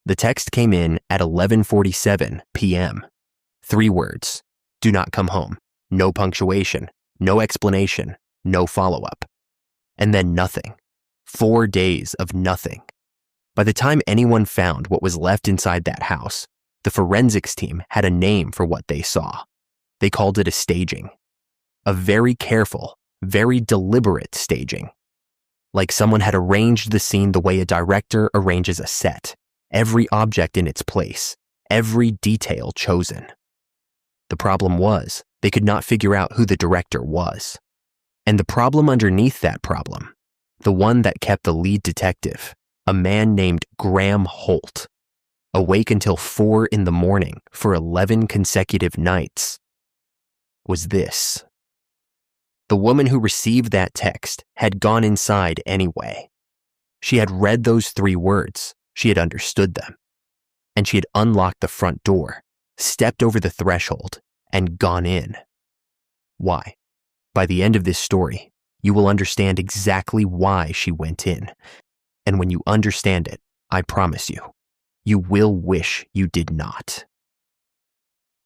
The text came in at 11:47 p.m. 3 words: do not come home. No punctuation, no explanation, no follow-up. And then nothing. 4 days of nothing. By the time anyone found what was left inside that house, the forensics team had a name for what they saw. They called it a staging. A very careful, very deliberate staging. Like someone had arranged the scene the way a director arranges a set, every object in its place, every detail chosen. The problem was, they could not figure out who the director was. And the problem underneath that problem, the one that kept the lead detective, a man named Graham Holt, awake until 4 in the morning for 11 consecutive nights, was this. The woman who received that text had gone inside anyway. She had read those 3 words, she had understood them, and she had unlocked the front door, stepped over the threshold, and gone in. Why? By the end of this story, you will understand exactly why she went in. And when you understand it, I promise you, you will wish you did not.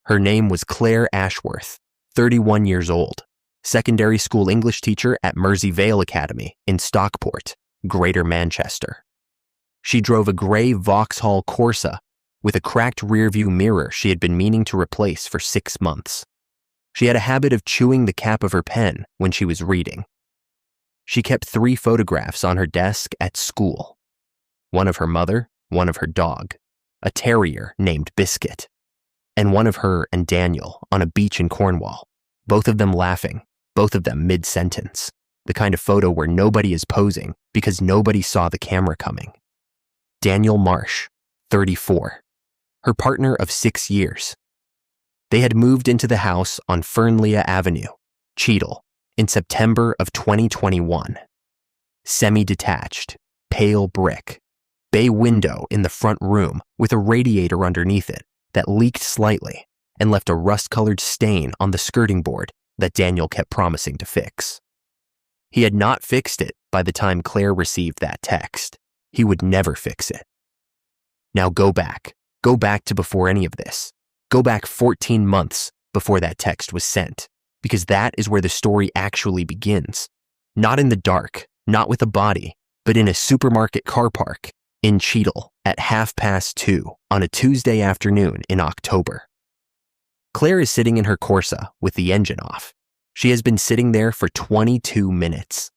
Her name was Claire Ashworth, 31 years old, secondary school English teacher at Merseyvale Academy in Stockport, Greater Manchester. She drove a grey Vauxhall Corsa with a cracked rearview mirror she had been meaning to replace for 6 months. She had a habit of chewing the cap of her pen when she was reading. She kept 3 photographs on her desk at school. One of her mother, one of her dog, a terrier named Biscuit, and one of her and Daniel on a beach in Cornwall, both of them laughing, both of them mid-sentence, the kind of photo where nobody is posing because nobody saw the camera coming. Daniel Marsh, 34, her partner of 6 years. They had moved into the house on Fernlea Avenue, Cheadle, in September of 2021. Semi-detached, pale brick, bay window in the front room with a radiator underneath it that leaked slightly and left a rust-colored stain on the skirting board that Daniel kept promising to fix. He had not fixed it by the time Claire received that text. He would never fix it. Now go back to before any of this. Go back 14 months before that text was sent, because that is where the story actually begins. Not in the dark, not with a body, but in a supermarket car park in Cheadle at 2:30 on a Tuesday afternoon in October. Claire is sitting in her Corsa with the engine off. She has been sitting there for 22 minutes.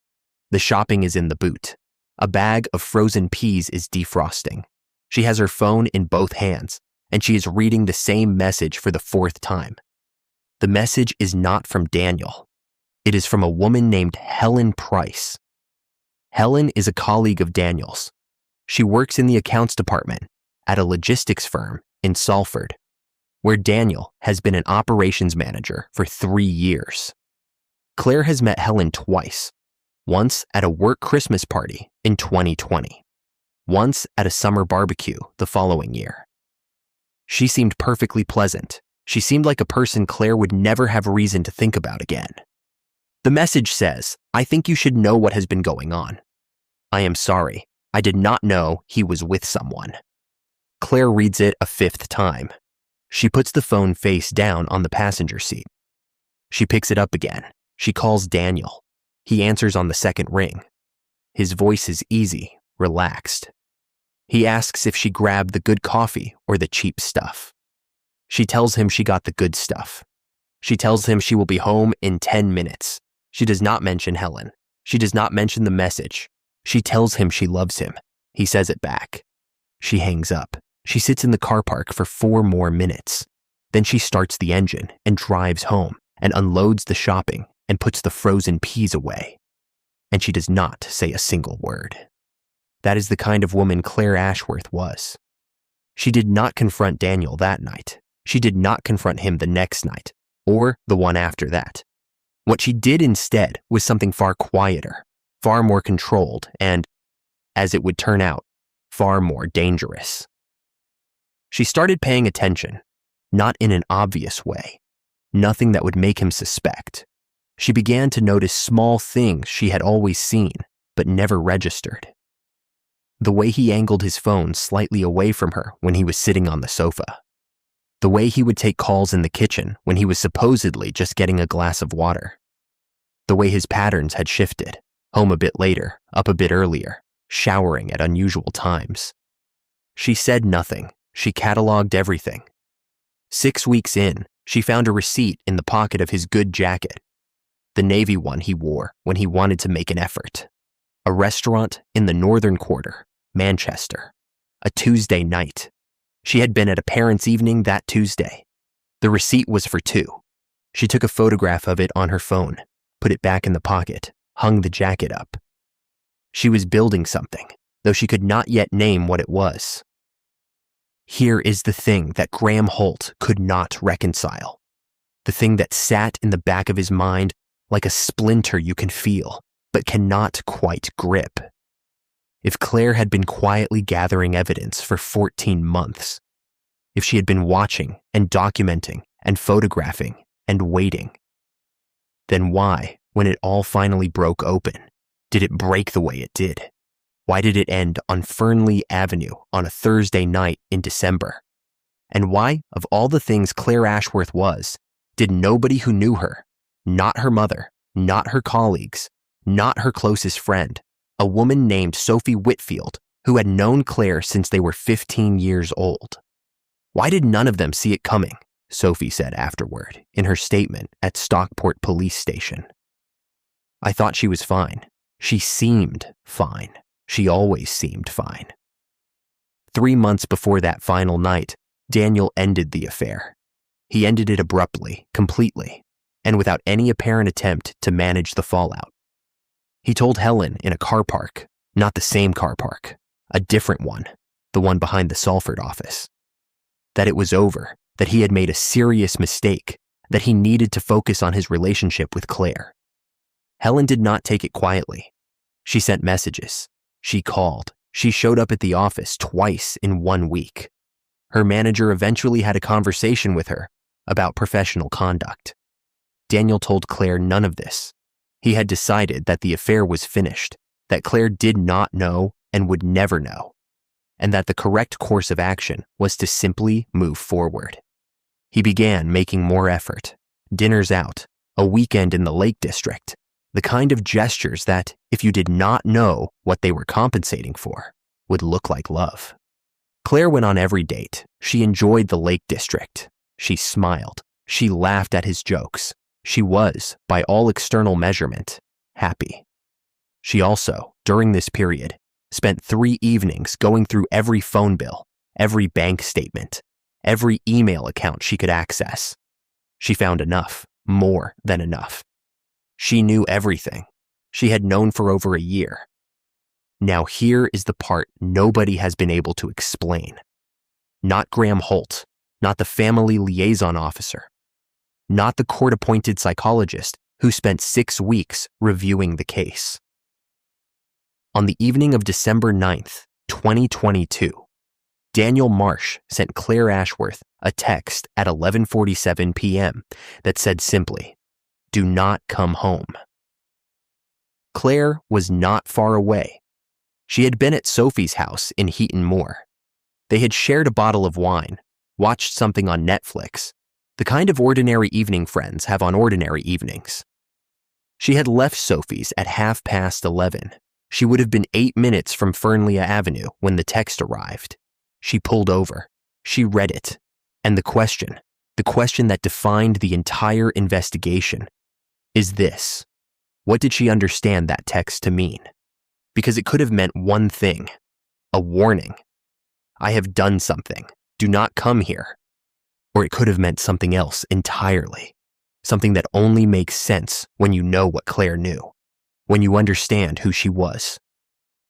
The shopping is in the boot. A bag of frozen peas is defrosting. She has her phone in both hands, and she is reading the same message for the 4th time. The message is not from Daniel. It is from a woman named Helen Price. Helen is a colleague of Daniel's. She works in the accounts department at a logistics firm in Salford, where Daniel has been an operations manager for 3 years. Claire has met Helen twice, once at a work Christmas party in 2020, once at a summer barbecue the following year. She seemed perfectly pleasant. She seemed like a person Claire would never have reason to think about again. The message says, "I think you should know what has been going on. I am sorry. I did not know he was with someone." Claire reads it a 5th time. She puts the phone face down on the passenger seat. She picks it up again. She calls Daniel. He answers on the 2nd ring. His voice is easy, relaxed. He asks if she grabbed the good coffee or the cheap stuff. She tells him she got the good stuff. She tells him she will be home in 10 minutes. She does not mention Helen. She does not mention the message. She tells him she loves him. He says it back. She hangs up. She sits in the car park for 4 more minutes. Then she starts the engine and drives home and unloads the shopping and puts the frozen peas away. And she does not say a single word. That is the kind of woman Claire Ashworth was. She did not confront Daniel that night. She did not confront him the next night, or the one after that. What she did instead was something far quieter, far more controlled, and, as it would turn out, far more dangerous. She started paying attention, not in an obvious way, nothing that would make him suspect. She began to notice small things she had always seen, but never registered. The way he angled his phone slightly away from her when he was sitting on the sofa. The way he would take calls in the kitchen when he was supposedly just getting a glass of water. The way his patterns had shifted, home a bit later, up a bit earlier, showering at unusual times. She said nothing. She cataloged everything. 6 weeks in, she found a receipt in the pocket of his good jacket, the navy one he wore when he wanted to make an effort. A restaurant in the Northern Quarter, Manchester. A Tuesday night. She had been at a parents' evening that Tuesday. The receipt was for 2. She took a photograph of it on her phone, put it back in the pocket, hung the jacket up. She was building something, though she could not yet name what it was. Here is the thing that Graham Holt could not reconcile. The thing that sat in the back of his mind like a splinter you can feel, but cannot quite grip. If Claire had been quietly gathering evidence for 14 months, if she had been watching and documenting and photographing and waiting, then why, when it all finally broke open, did it break the way it did? Why did it end on Fernley Avenue on a Thursday night in December? And why, of all the things Claire Ashworth was, did nobody who knew her, not her mother, not her colleagues, not her closest friend, a woman named Sophie Whitfield, who had known Claire since they were 15 years old? Why did none of them see it coming? Sophie said afterward in her statement at Stockport Police Station. I thought she was fine. She seemed fine. She always seemed fine. 3 months before that final night, Daniel ended the affair. He ended it abruptly, completely, and without any apparent attempt to manage the fallout. He told Helen in a car park, not the same car park, a different one, the one behind the Salford office, that it was over, that he had made a serious mistake, that he needed to focus on his relationship with Claire. Helen did not take it quietly. She sent messages. She called. She showed up at the office twice in 1 week. Her manager eventually had a conversation with her about professional conduct. Daniel told Claire none of this. He had decided that the affair was finished, that Claire did not know and would never know, and that the correct course of action was to simply move forward. He began making more effort. Dinners out, a weekend in the Lake District, the kind of gestures that, if you did not know what they were compensating for, would look like love. Claire went on every date. She enjoyed the Lake District. She smiled. She laughed at his jokes. She was, by all external measurement, happy. She also, during this period, spent 3 evenings going through every phone bill, every bank statement, every email account she could access. She found enough, more than enough. She knew everything. She had known for over a year. Now here is the part nobody has been able to explain. Not Graham Holt, not the family liaison officer, not the court-appointed psychologist who spent 6 weeks reviewing the case. On the evening of December 9th, 2022, Daniel Marsh sent Claire Ashworth a text at 11:47 p.m. that said simply, "Do not come home." Claire was not far away. She had been at Sophie's house in Heaton Moor. They had shared a bottle of wine, watched something on Netflix, the kind of ordinary evening friends have on ordinary evenings. She had left Sophie's at 11:30. She would have been 8 minutes from Fernley Avenue when the text arrived. She pulled over. She read it. And the question that defined the entire investigation, is this: what did she understand that text to mean? Because it could have meant one thing, a warning. I have done something. Do not come here. Or it could have meant something else entirely. Something that only makes sense when you know what Claire knew, when you understand who she was,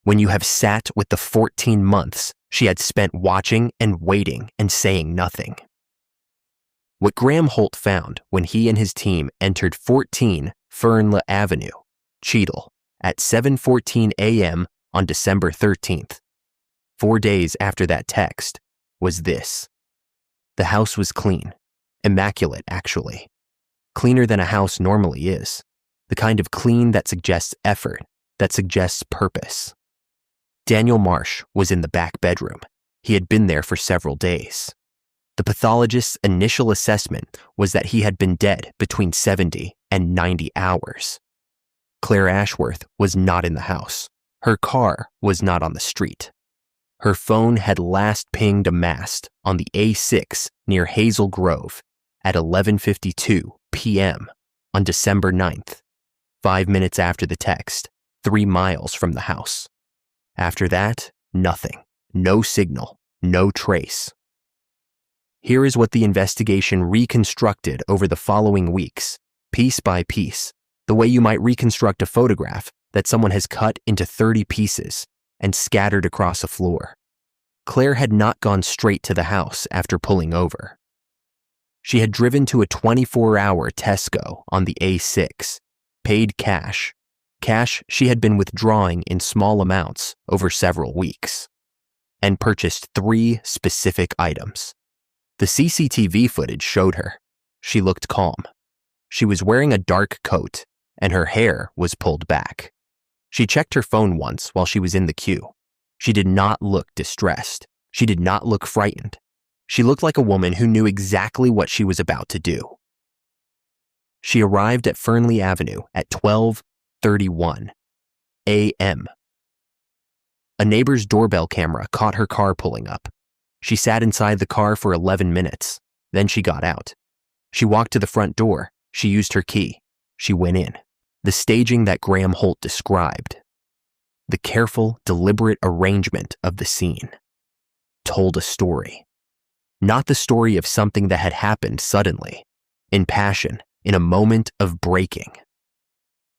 when you have sat with the 14 months she had spent watching and waiting and saying nothing. What Graham Holt found when he and his team entered 14 Fernley Avenue, Cheadle, at 7:14 a.m. on December 13th, 4 days after that text, was this. The house was clean, immaculate actually, cleaner than a house normally is, the kind of clean that suggests effort, that suggests purpose. Daniel Marsh was in the back bedroom. He had been there for several days. The pathologist's initial assessment was that he had been dead between 70 and 90 hours. Claire Ashworth was not in the house. Her car was not on the street. Her phone had last pinged a mast on the A6 near Hazel Grove at 11:52 p.m. on December 9th, 5 minutes after the text, 3 miles from the house. After that, nothing. No signal. No trace. Here is what the investigation reconstructed over the following weeks, piece by piece, the way you might reconstruct a photograph that someone has cut into 30 pieces and scattered across a floor. Claire had not gone straight to the house after pulling over. She had driven to a 24-hour Tesco on the A6, paid cash she had been withdrawing in small amounts over several weeks, and purchased 3 specific items. The CCTV footage showed her. She looked calm. She was wearing a dark coat, and her hair was pulled back. She checked her phone once while she was in the queue. She did not look distressed. She did not look frightened. She looked like a woman who knew exactly what she was about to do. She arrived at Fernley Avenue at 12:31 a.m. A neighbor's doorbell camera caught her car pulling up. She sat inside the car for 11 minutes. Then she got out. She walked to the front door. She used her key. She went in. The staging that Graham Holt described, the careful, deliberate arrangement of the scene, told a story. Not the story of something that had happened suddenly, in passion, in a moment of breaking.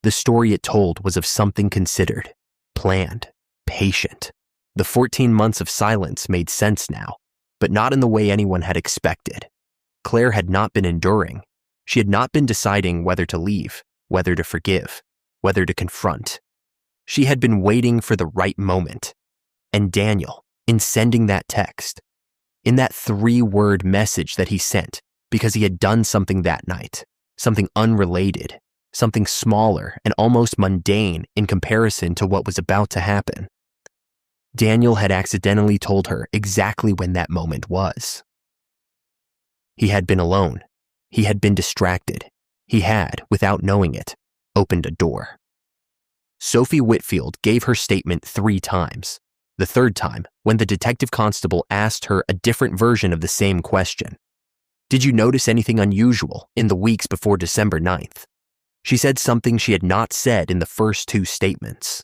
The story it told was of something considered, planned, patient. The 14 months of silence made sense now, but not in the way anyone had expected. Claire had not been enduring. She had not been deciding whether to leave, whether to forgive, whether to confront. She had been waiting for the right moment. And Daniel, in sending that text, in that 3-word message that he sent because he had done something that night, something unrelated, something smaller and almost mundane in comparison to what was about to happen, Daniel had accidentally told her exactly when that moment was. He had been alone. He had been distracted. He had, without knowing it, opened a door. Sophie Whitfield gave her statement 3 times. The 3rd time, when the detective constable asked her a different version of the same question. Did you notice anything unusual in the weeks before December 9th? She said something she had not said in the first 2 statements.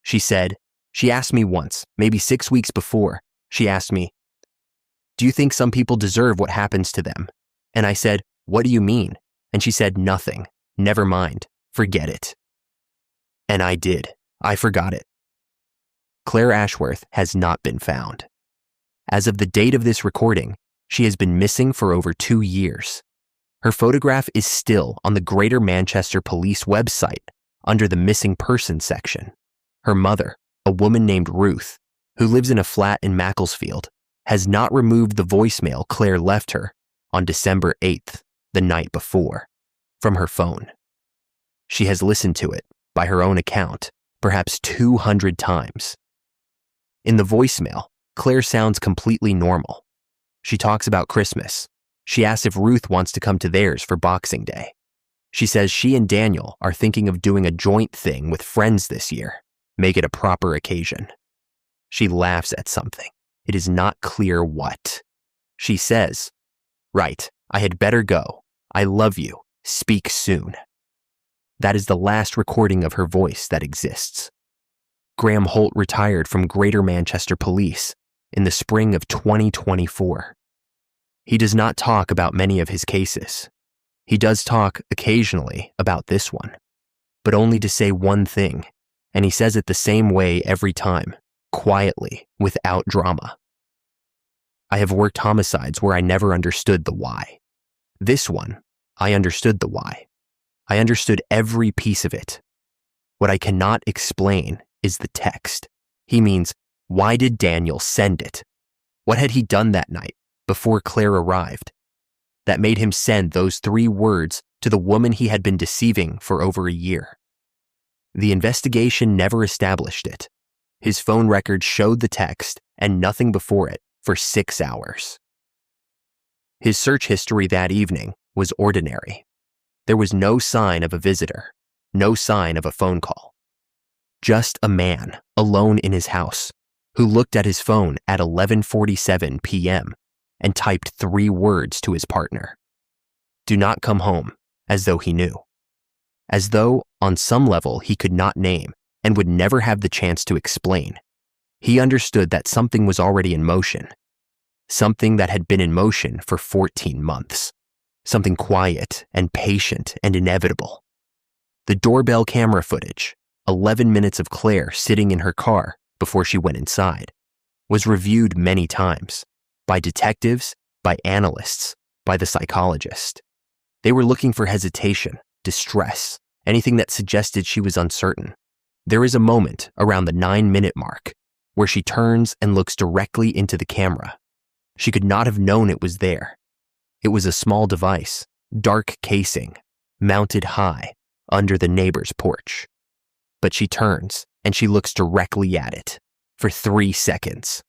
She asked me once, maybe 6 weeks before, she asked me, do you think some people deserve what happens to them? And I said, what do you mean? And she said, nothing. Never mind. Forget it. And I did. I forgot it. Claire Ashworth has not been found. As of the date of this recording, she has been missing for over 2 years. Her photograph is still on the Greater Manchester Police website under the missing persons section. Her mother, a woman named Ruth, who lives in a flat in Macclesfield, has not removed the voicemail Claire left her on December 8th, the night before, from her phone. She has listened to it, by her own account, perhaps 200 times. In the voicemail, Claire sounds completely normal. She talks about Christmas. She asks if Ruth wants to come to theirs for Boxing Day. She says she and Daniel are thinking of doing a joint thing with friends this year. Make it a proper occasion. She laughs at something. It is not clear what. She says, right, I had better go. I love you. Speak soon. That is the last recording of her voice that exists. Graham Holt retired from Greater Manchester Police in the spring of 2024. He does not talk about many of his cases. He does talk occasionally about this one, but only to say one thing, and he says it the same way every time, quietly, without drama. I have worked homicides where I never understood the why. This one, I understood the why. I understood every piece of it. What I cannot explain is the text. He means, why did Daniel send it? What had he done that night, before Claire arrived, that made him send those 3 words to the woman he had been deceiving for over a year? The investigation never established it. His phone record showed the text and nothing before it for 6 hours. His search history that evening was ordinary. There was no sign of a visitor, no sign of a phone call. Just a man alone in his house who looked at his phone at 11:47 p.m. and typed 3 words to his partner. Do not come home, as though he knew. As though, on some level, he could not name and would never have the chance to explain. He understood that something was already in motion. Something that had been in motion for 14 months. Something quiet and patient and inevitable. The doorbell camera footage, 11 minutes of Claire sitting in her car before she went inside, was reviewed many times by detectives, by analysts, by the psychologist. They were looking for hesitation, distress, anything that suggested she was uncertain. There is a moment around the 9-minute mark where she turns and looks directly into the camera. She could not have known it was there. It was a small device, dark casing, mounted high under the neighbor's porch. But she turns and she looks directly at it for 3 seconds.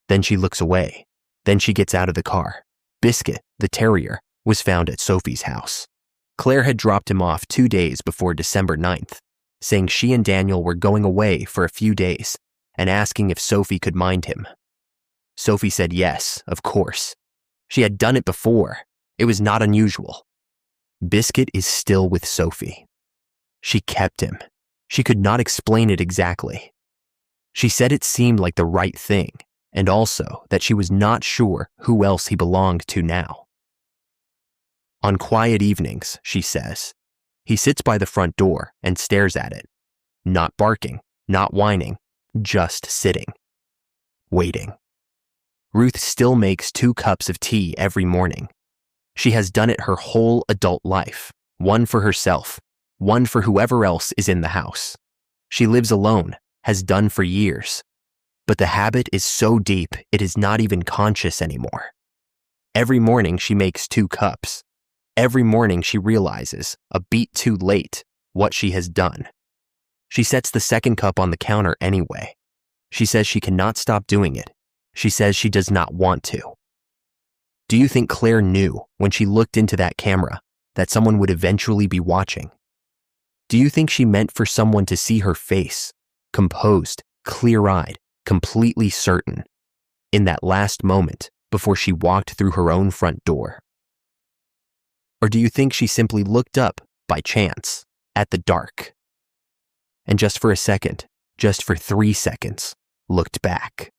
Then she looks away. Then she gets out of the car. Biscuit, the terrier, was found at Sophie's house. Claire had dropped him off 2 days before December 9th, saying she and Daniel were going away for a few days and asking if Sophie could mind him. Sophie said yes, of course. She had done it before. It was not unusual. Biscuit is still with Sophie. She kept him. She could not explain it exactly. She said it seemed like the right thing, and also that she was not sure who else he belonged to now. On quiet evenings, she says, he sits by the front door and stares at it, not barking, not whining, just sitting, waiting. Ruth still makes 2 cups of tea every morning. She has done it her whole adult life, one for herself, one for whoever else is in the house. She lives alone, has done for years. But the habit is so deep it is not even conscious anymore. Every morning she makes 2 cups. Every morning she realizes, a beat too late, what she has done. She sets the second cup on the counter anyway. She says she cannot stop doing it. She says she does not want to. Do you think Claire knew when she looked into that camera that someone would eventually be watching? Do you think she meant for someone to see her face, composed, clear-eyed, completely certain, in that last moment before she walked through her own front door? Or do you think she simply looked up, by chance, at the dark, and just for a second, just for 3 seconds, looked back?